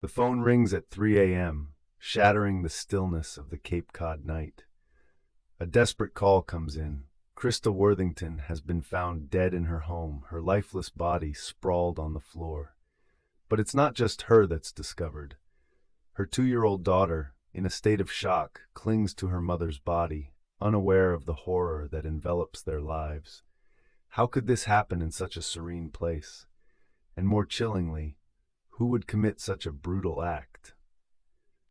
The phone rings at 3 a.m., shattering the stillness of the Cape Cod night. A desperate call comes in. Christa Worthington has been found dead in her home, her lifeless body sprawled on the floor. But it's not just her that's discovered. Her 2-year-old daughter, in a state of shock, clings to her mother's body, unaware of the horror that envelops their lives. How could this happen in such a serene place? And more chillingly, who would commit such a brutal act?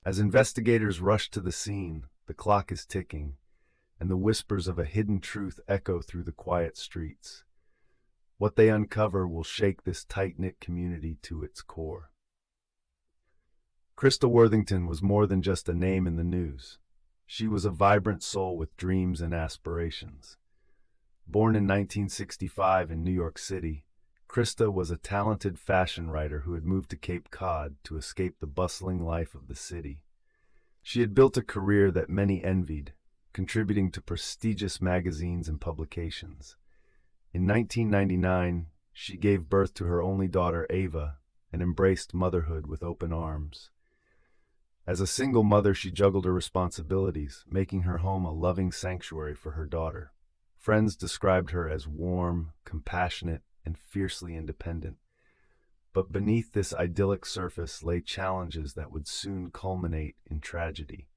As investigators rush to the scene, the clock is ticking, and the whispers of a hidden truth echo through the quiet streets. What they uncover will shake this tight-knit community to its core. Christa Worthington was more than just a name in the news. She was a vibrant soul with dreams and aspirations. Born in 1965 in New York City, Christa was a talented fashion writer who had moved to Cape Cod to escape the bustling life of the city. She had built a career that many envied, contributing to prestigious magazines and publications. In 1999, she gave birth to her only daughter, Ava, and embraced motherhood with open arms. As a single mother, she juggled her responsibilities, making her home a loving sanctuary for her daughter. Friends described her as warm, compassionate, and fiercely independent. But beneath this idyllic surface lay challenges that would soon culminate in tragedy.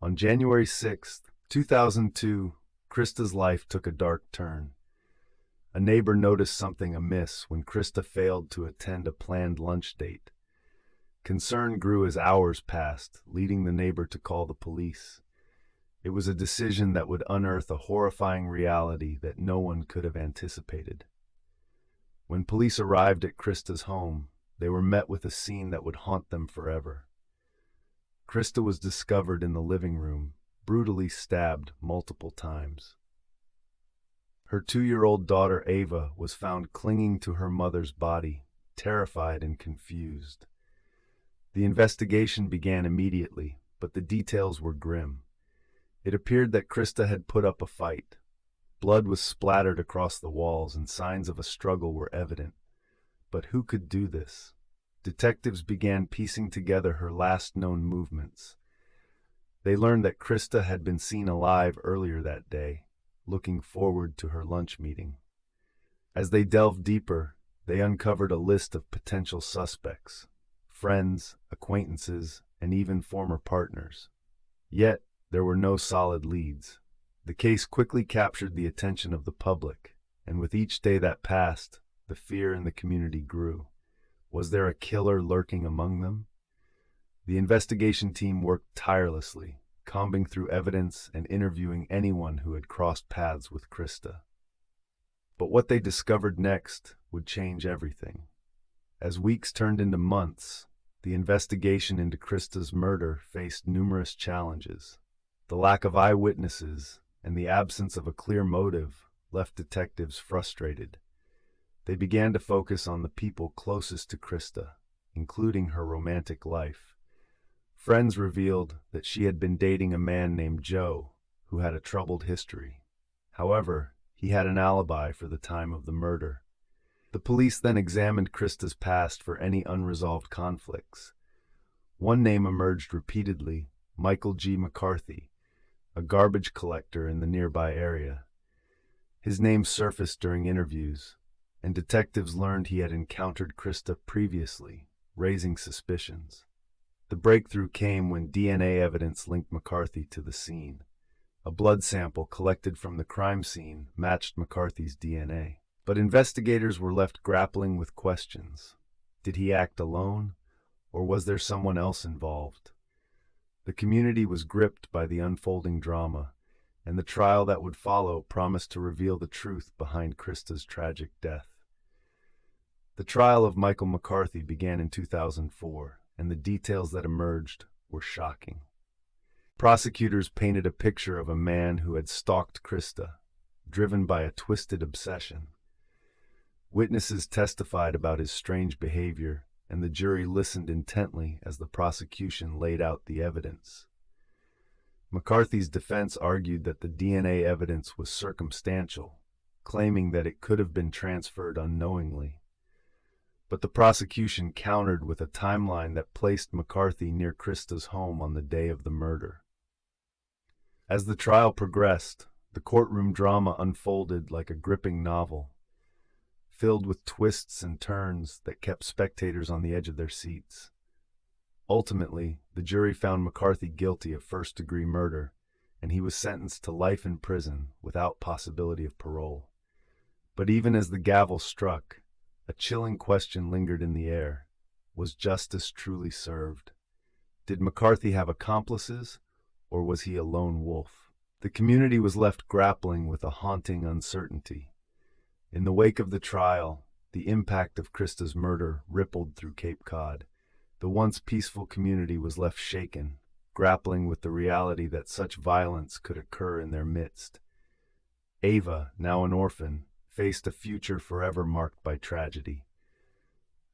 On January 6, 2002, Christa's life took a dark turn. A neighbor noticed something amiss when Christa failed to attend a planned lunch date. Concern grew as hours passed, leading the neighbor to call the police. It was a decision that would unearth a horrifying reality that no one could have anticipated. When police arrived at Christa's home, they were met with a scene that would haunt them forever. Christa was discovered in the living room, brutally stabbed multiple times. Her 2-year-old daughter, Ava, was found clinging to her mother's body, terrified and confused. The investigation began immediately, but the details were grim. It appeared that Christa had put up a fight. Blood was splattered across the walls and signs of a struggle were evident. But who could do this? Detectives began piecing together her last known movements. They learned that Christa had been seen alive earlier that day, looking forward to her lunch meeting. As they delved deeper, they uncovered a list of potential suspects: friends, acquaintances, and even former partners. Yet, there were no solid leads. The case quickly captured the attention of the public, and with each day that passed, the fear in the community grew. Was there a killer lurking among them? The investigation team worked tirelessly, combing through evidence and interviewing anyone who had crossed paths with Christa. But what they discovered next would change everything. As weeks turned into months, the investigation into Christa's murder faced numerous challenges. The lack of eyewitnesses and the absence of a clear motive left detectives frustrated. They began to focus on the people closest to Christa, including her romantic life. Friends revealed that she had been dating a man named Joe, who had a troubled history. However, he had an alibi for the time of the murder. The police then examined Christa's past for any unresolved conflicts. One name emerged repeatedly: Michael G. McCarthy, a garbage collector in the nearby area. His name surfaced during interviews, and detectives learned he had encountered Christa previously, raising suspicions. The breakthrough came when DNA evidence linked McCarthy to the scene. A blood sample collected from the crime scene matched McCarthy's DNA. But investigators were left grappling with questions. Did he act alone, or was there someone else involved? The community was gripped by the unfolding drama, and the trial that would follow promised to reveal the truth behind Christa's tragic death. The trial of Michael McCarthy began in 2004, and the details that emerged were shocking. Prosecutors painted a picture of a man who had stalked Christa, driven by a twisted obsession. Witnesses testified about his strange behavior, and the jury listened intently as the prosecution laid out the evidence. McCarthy's defense argued that the DNA evidence was circumstantial, claiming that it could have been transferred unknowingly. but the prosecution countered with a timeline that placed McCarthy near Christa's home on the day of the murder. As the trial progressed, the courtroom drama unfolded like a gripping novel, filled with twists and turns that kept spectators on the edge of their seats. Ultimately, the jury found McCarthy guilty of first-degree murder, and he was sentenced to life in prison without possibility of parole. But even as the gavel struck, a chilling question lingered in the air. Was justice truly served? Did McCarthy have accomplices, or was he a lone wolf? The community was left grappling with a haunting uncertainty. In the wake of the trial, the impact of Christa's murder rippled through Cape Cod. The once peaceful community was left shaken, grappling with the reality that such violence could occur in their midst. Ava, now an orphan, faced a future forever marked by tragedy.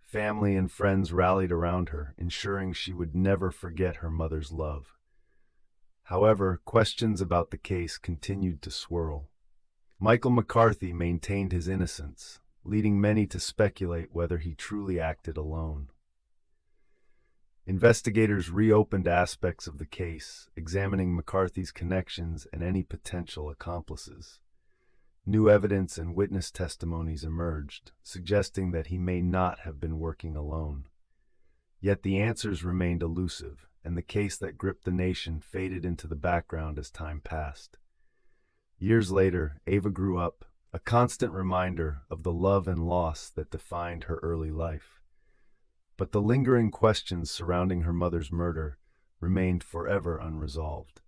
Family and friends rallied around her, ensuring she would never forget her mother's love. However, questions about the case continued to swirl. Michael McCarthy maintained his innocence, leading many to speculate whether he truly acted alone. Investigators reopened aspects of the case, examining McCarthy's connections and any potential accomplices. New evidence and witness testimonies emerged, suggesting that he may not have been working alone. Yet the answers remained elusive, and the case that gripped the nation faded into the background as time passed. Years later, Ava grew up, a constant reminder of the love and loss that defined her early life. But the lingering questions surrounding her mother's murder remained forever unresolved.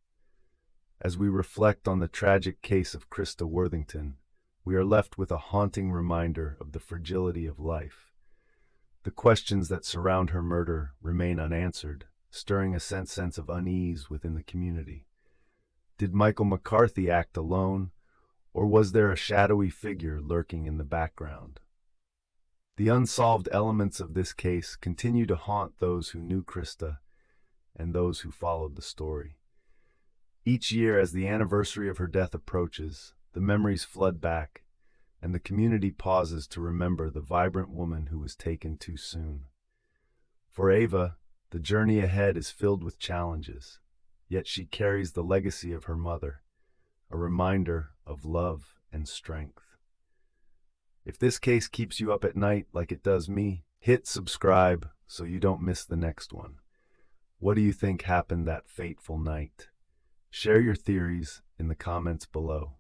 As we reflect on the tragic case of Christa Worthington, we are left with a haunting reminder of the fragility of life. The questions that surround her murder remain unanswered, stirring a sense of unease within the community. Did Michael McCarthy act alone, or was there a shadowy figure lurking in the background? The unsolved elements of this case continue to haunt those who knew Christa and those who followed the story. Each year, as the anniversary of her death approaches, the memories flood back, and the community pauses to remember the vibrant woman who was taken too soon. For Ava, the journey ahead is filled with challenges, yet she carries the legacy of her mother, a reminder of love and strength. If this case keeps you up at night like it does me, hit subscribe so you don't miss the next one. What do you think happened that fateful night? Share your theories in the comments below.